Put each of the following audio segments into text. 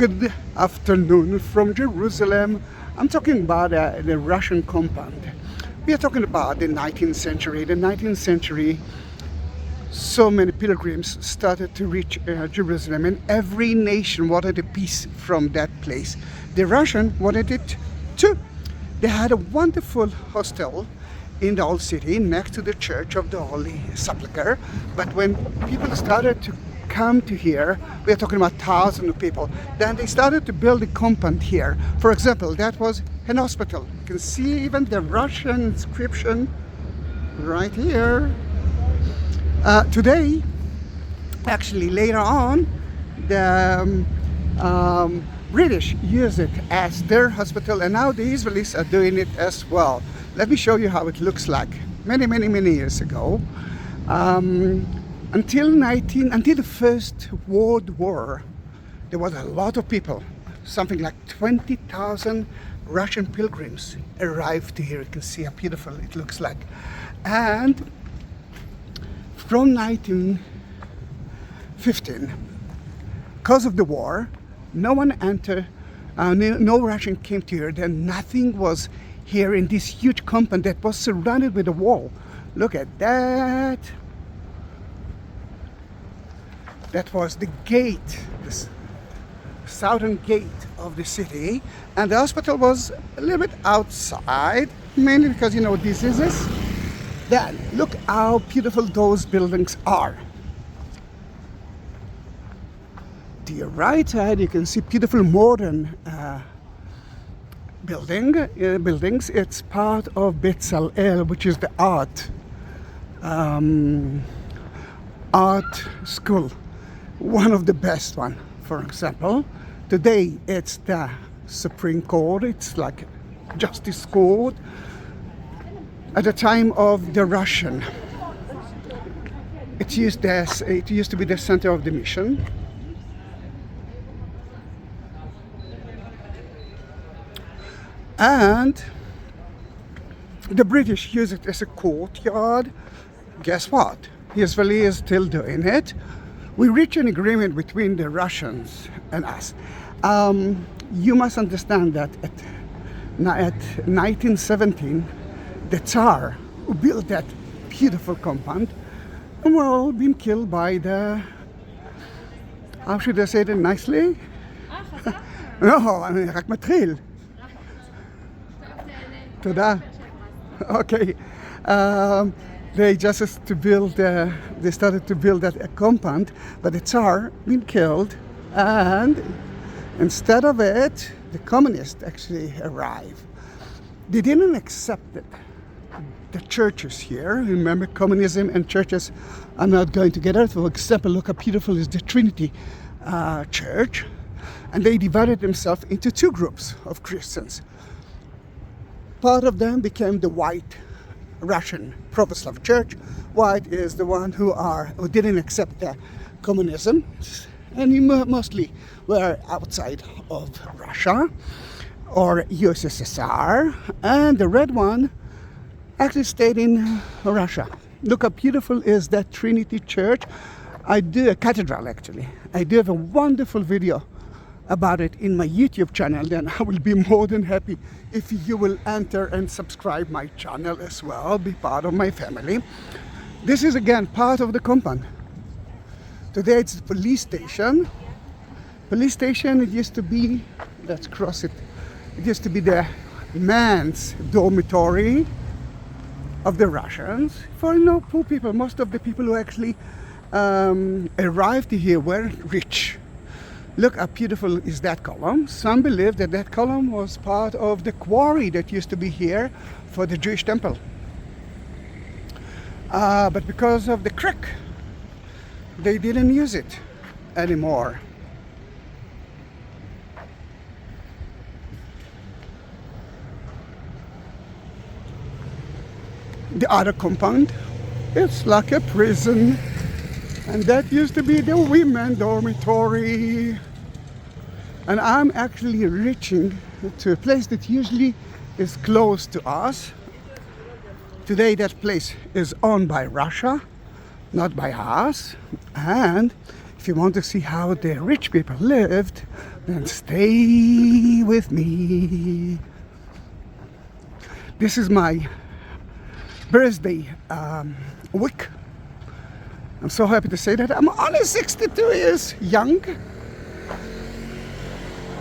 Good afternoon from Jerusalem. I'm talking about the Russian compound. We are talking about the 19th century. The 19th century, so many pilgrims started to reach Jerusalem, and every nation wanted a piece from that place. The Russian wanted it too. They had a wonderful hostel in the old city next to the church of the Holy Sepulchre. But when people started to come to here, we are talking about thousands of people, then they started to build a compound here. For example, that was an hospital. You can see even the Russian inscription right here. Today, actually later on, the British use it as their hospital, and now the Israelis are doing it as well. Let me show you how it looks like. Many years ago, until the First World War, there was a lot of people. Something like 20,000 Russian pilgrims arrived here. You can see how beautiful it looks like. And from 1915, because of the war, no one entered, no Russian came to here. Then nothing was here in this huge compound that was surrounded with a wall. Look at that. That was the gate, the southern gate of the city, and the hospital was a little bit outside, mainly because, you know, diseases. Then look how beautiful those buildings are. To your right side, you can see beautiful modern buildings. It's part of Bezalel, which is the art school, one of the best one. For example, today it's the Supreme Court. It's like Justice Court. At the time of the Russian, it used to be the center of the mission. And the British use it as a courtyard. Guess what? Israel is still doing it. We reached an agreement between the Russians and us. You must understand that at 1917, the Tsar who built that beautiful compound and were all being killed by the, how should I say it nicely? No, אני רק מתחיל. תודה. Okay. They started to build that compound, but the Tsar been killed, and instead of it, the communists actually arrived. They didn't accept it. The churches here, remember, communism and churches are not going together. For example, look how beautiful is the Trinity Church, and they divided themselves into two groups of Christians. Part of them became the white Russian Protestant Church. White is the one who didn't accept the communism, and mostly were outside of Russia or USSR, and the red one actually stayed in Russia. Look how beautiful is that Trinity Church. I do a cathedral, actually. I do have a wonderful video about it in my YouTube channel. Then I will be more than happy if you will enter and subscribe my channel as well, be part of my family. This is again part of the compound. Today it's the police station. Police station, it used to be, let's cross it, it used to be the men's dormitory of the Russians for, you know, poor people. Most of the people who actually arrived here were rich. Look how beautiful is that column. Some believe that that column was part of the quarry that used to be here for the Jewish temple. But because of the creek, they didn't use it anymore. The other compound, it's like a prison. And that used to be the women dormitory. And I'm actually reaching to a place that usually is close to us. Today that place is owned by Russia, not by us. And If you want to see how the rich people lived, then stay with me. This is my birthday week. I'm so happy to say that I'm only 62 years young.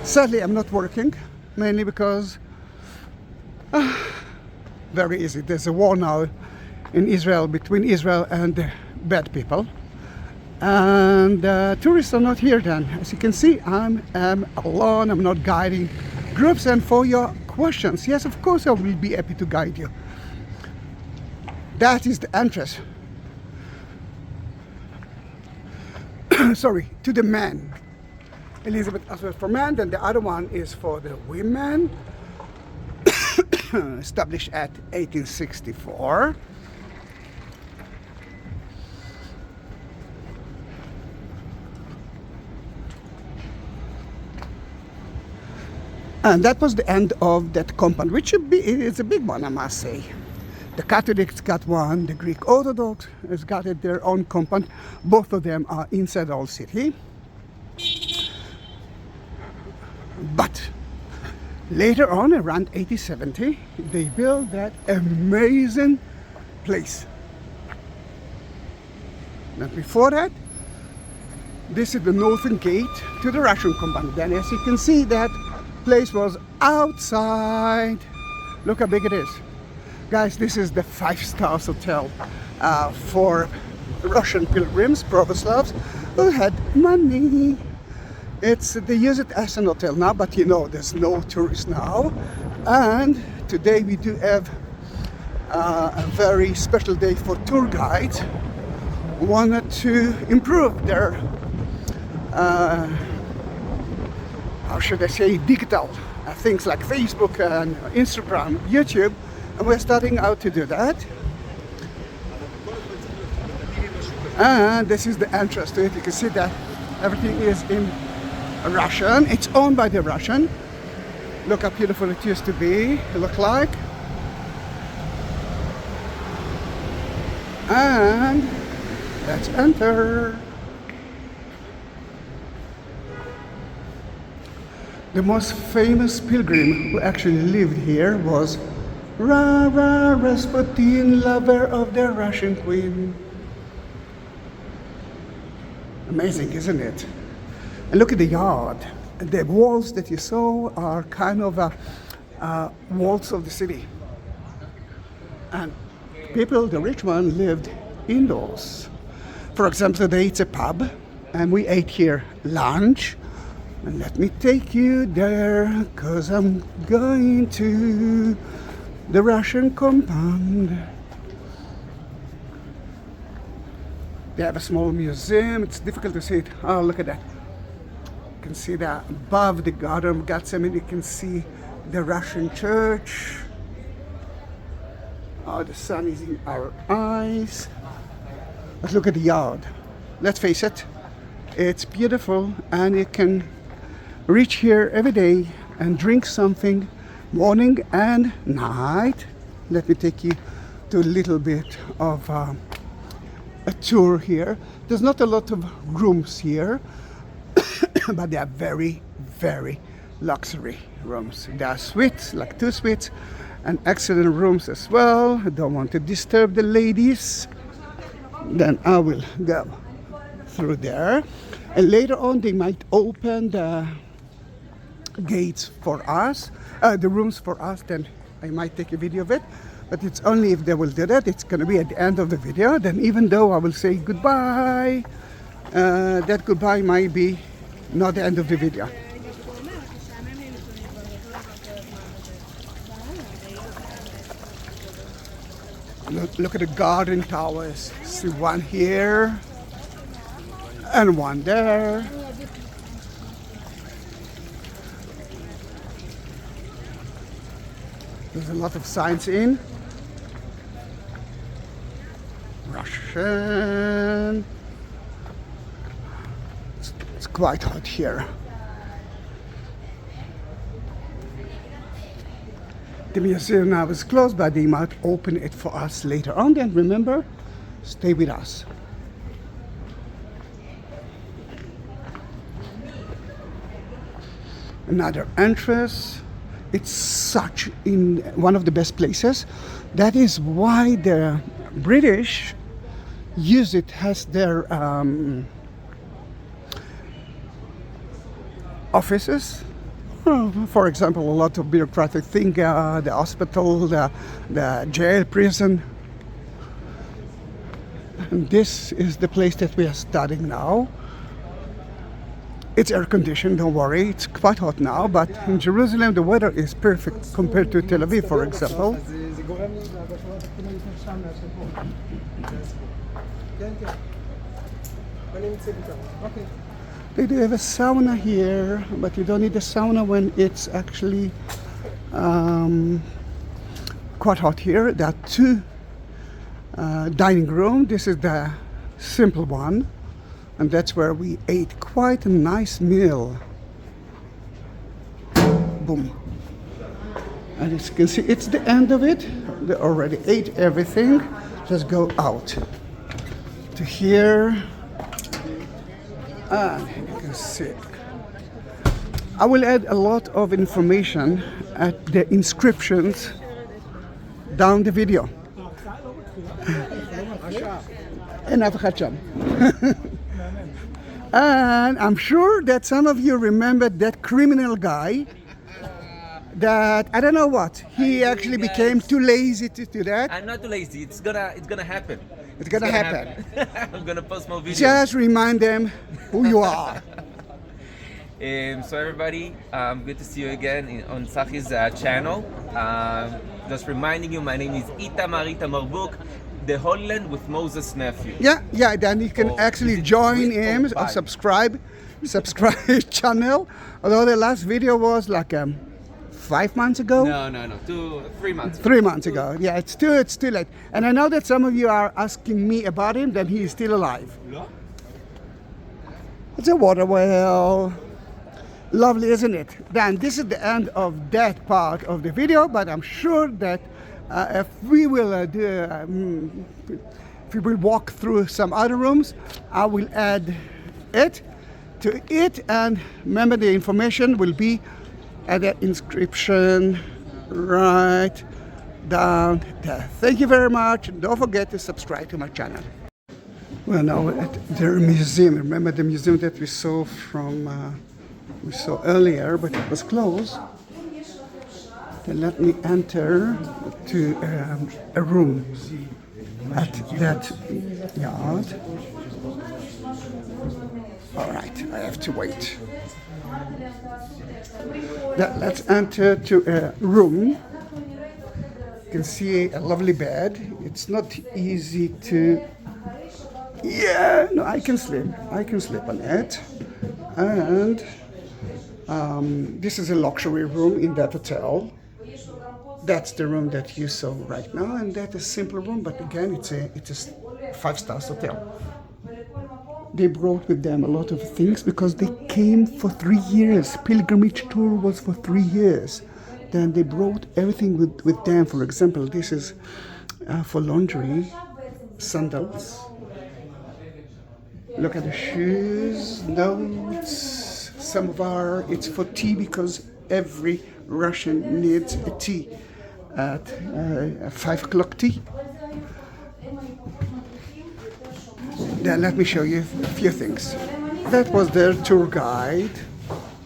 Sadly, I'm not working, mainly because very easy. There's a war now in Israel between Israel and the bad people. And tourists are not here then. As you can see, I'm alone. I'm not guiding groups. And for your questions, yes, of course I will be happy to guide you. That is the entrance. Sorry, to the men. Elizabeth as well for men, then the other one is for the women. Established at 1864. And that was the end of that compound, which is a big one, I must say. The Catholics got one, the Greek Orthodox has got their own compound. Both of them are inside the old city. But later on, around 1870, they built that amazing place. Now before that, this is the northern gate to the Russian compound. Then as you can see, that place was outside. Look how big it is. Guys, this is the 5-star hotel for Russian pilgrims, Pravoslavs, who had money. They use it as an hotel now, but you know, there's no tourists now. And today we do have a very special day for tour guides who wanted to improve their, how should I say, digital things like Facebook and Instagram, YouTube. And we're starting out to do that. And this is the entrance to it. You can see that everything is in Russian. It's owned by the Russian. Look how beautiful it used to be. Look like. And let's enter. The most famous pilgrim who actually lived here was Rasputin, lover of the Russian queen. Amazing, isn't it? And look at the yard. The walls that you saw are kind of walls of the city. And people, the rich one, lived indoors. For example, today it's a pub, and we ate here lunch. And let me take you there, because I'm going to the Russian compound. They have a small museum. It's difficult to see it. Oh, look at that. You can see that above the Garden of Gethsemane. You can see the Russian church. Oh, the sun is in our eyes. But look at the yard. Let's face it, it's beautiful, and you can reach here every day and drink something morning and night. Let me take you to a little bit of a tour here. There's not a lot of rooms here, but they are very, very luxury rooms. There are suites, like 2 suites, and excellent rooms as well. I don't want to disturb the ladies. Then I will go through there. And later on they might open the gates for us, the rooms for us, then I might take a video of it. But it's only if they will do that. It's going to be at the end of the video. Then even though I will say goodbye, that goodbye might be not the end of the video. Look at the garden towers. See one here and one there. There's a lot of signs in Russian. It's quite hot here. The museum now is closed, but they might open it for us later on. Then remember, stay with us. another entrance. It's such in one of the best places. That is why the British use it as their offices. For example, a lot of bureaucratic thing, the hospital, the jail, prison. And this is the place that we are studying now. It's air conditioned, don't worry, it's quite hot now, but in Jerusalem the weather is perfect compared to Tel Aviv, for example. They do have a sauna here, but you don't need a sauna when it's actually quite hot here. There are two dining rooms. This is the simple one, and that's where we ate quite a nice meal. Boom. And as you can see, it's the end of it. They already ate everything. Just go out to here. And you can see. I will add a lot of information at the inscriptions down the video. And I'm sure that some of you remember that criminal guy that, I don't know what, he actually became too lazy to do that. I'm not too lazy, it's gonna happen. It's gonna happen. I'm gonna post more videos. Just remind them who you are. So everybody, good to see you again on Zahi's channel. Just reminding you, my name is Itamar Book, the Holy Land with Moses' nephew. Yeah, then you can actually join him or subscribe channel. Although the last video was like 5 months ago. No, 3 months. 3 months ago. Yeah, it's too late. And I know that some of you are asking me about him, that he is still alive. It's a water well. Lovely, isn't it? Then this is the end of that part of the video, but I'm sure that if we will walk through some other rooms, I will add it to it, and remember the information will be at the inscription right down there. Thank you very much, and don't forget to subscribe to my channel. Well, now at their museum. Remember the museum that we saw earlier, but it was closed. Then let me enter to a room at that yard. All right, I have to wait. Let's enter to a room. You can see a lovely bed. It's not easy to... Yeah, no, I can sleep on it. And this is a luxury room in that hotel. That's the room that you saw right now, and that's a simple room, but again, it's a 5-star hotel. They brought with them a lot of things because they came for 3 years. Pilgrimage tour was for 3 years. Then they brought everything with them. For example, this is for laundry, sandals. Look at the shoes, notes. It's for tea because every Russian needs a tea at 5 o'clock tea. Then let me show you a few things. That was their tour guide,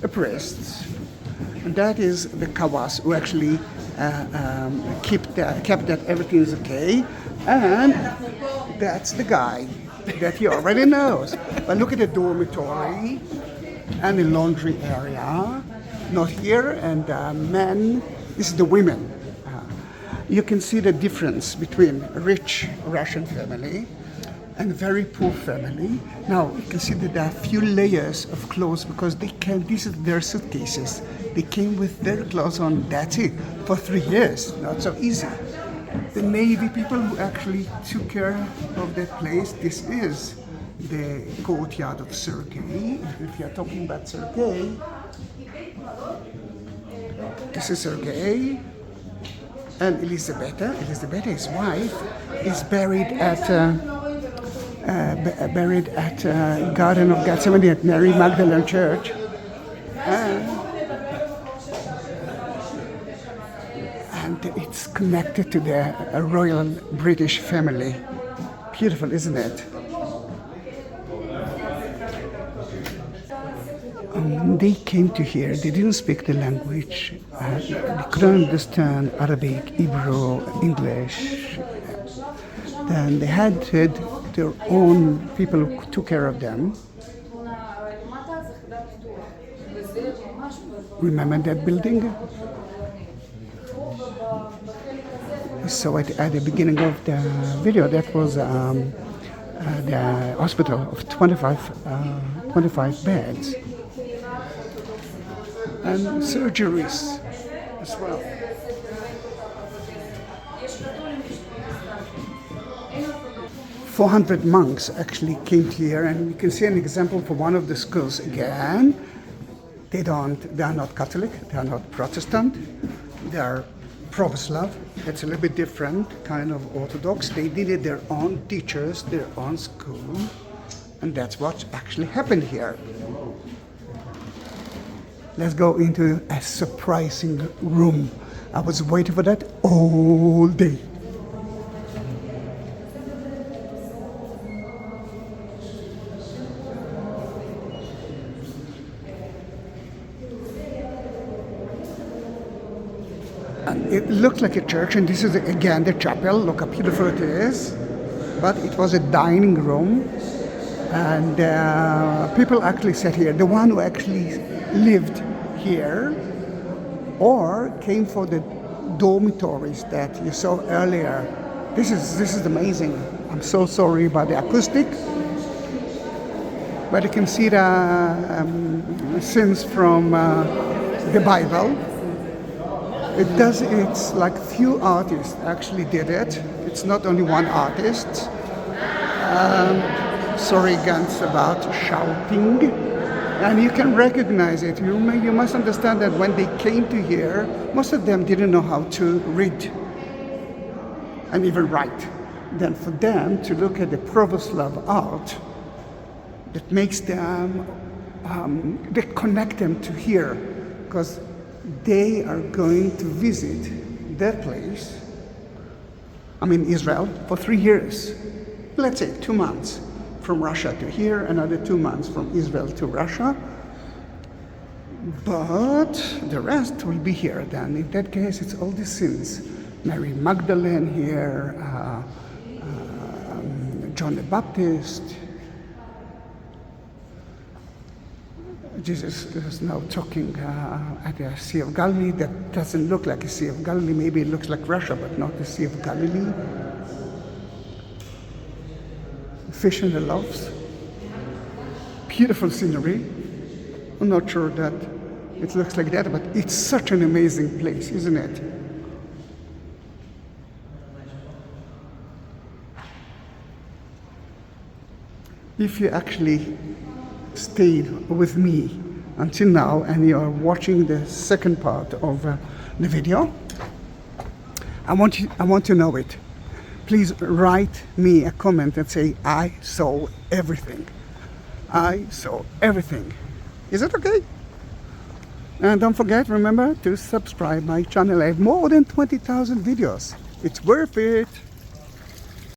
a priest, and that is the kawas who actually kept that everything is okay, and that's the guy that he already knows. But look at the dormitory and the laundry area, not here, and men, this is the women. You can see the difference between a rich Russian family and very poor family. Now you can see that there are few layers of clothes because these are their suitcases. They came with their clothes on, that's it, for 3 years, not so easy. The Navy people who actually took care of that place, this is the courtyard of Sergei. If you're talking about Sergei, this is Sergei. And Elisabetta, his wife, is buried at Garden of Gethsemane at Mary Magdalene Church. And And it's connected to the royal British family. Beautiful, isn't it? They came to here, they didn't speak the language, they couldn't understand Arabic, Hebrew, English. Then they had their own people who took care of them. Remember that building? We saw it at the beginning of the video. That was the hospital of 25 beds. And surgeries as well. "400 monks actually came here, and you can see an example for one of the schools again. They are not Catholic, they are not Protestant, they are Pravoslav. It's a little bit different, kind of Orthodox. They needed their own teachers, their own school, and that's what actually happened here. Let's go into a surprising room. I was waiting for that all day. It looked like a church, and this is again the chapel. Look how beautiful it is. But it was a dining room, and people actually sat here. The one who actually lived here or came for the dormitories that you saw earlier. This is amazing. I'm so sorry about the acoustic, but you can see the scenes from the Bible. It's like few artists actually did it. It's not only one artist. Sorry, Gantz, about shouting. And you can recognize it. You must understand that when they came to here, most of them didn't know how to read and even write. Then for them to look at the Pravoslav art, that makes them, they connect them to here, because they are going to visit that place, Israel, for 3 years. Let's say 2 months from Russia to here, another 2 months from Israel to Russia. But the rest will be here then. In that case, it's all the sins. Mary Magdalene here, John the Baptist. Jesus is now talking at the Sea of Galilee. That doesn't look like a Sea of Galilee. Maybe it looks like Russia, but not the Sea of Galilee. Fish in the loaves. Beautiful scenery. I'm not sure that it looks like that, but it's such an amazing place, isn't it? If you actually stayed with me until now and you are watching the second part of the video, I want to know it. Please write me a comment and say, I saw everything. I saw everything. Is it okay? And don't forget, remember to subscribe my channel. I have more than 20,000 videos. It's worth it.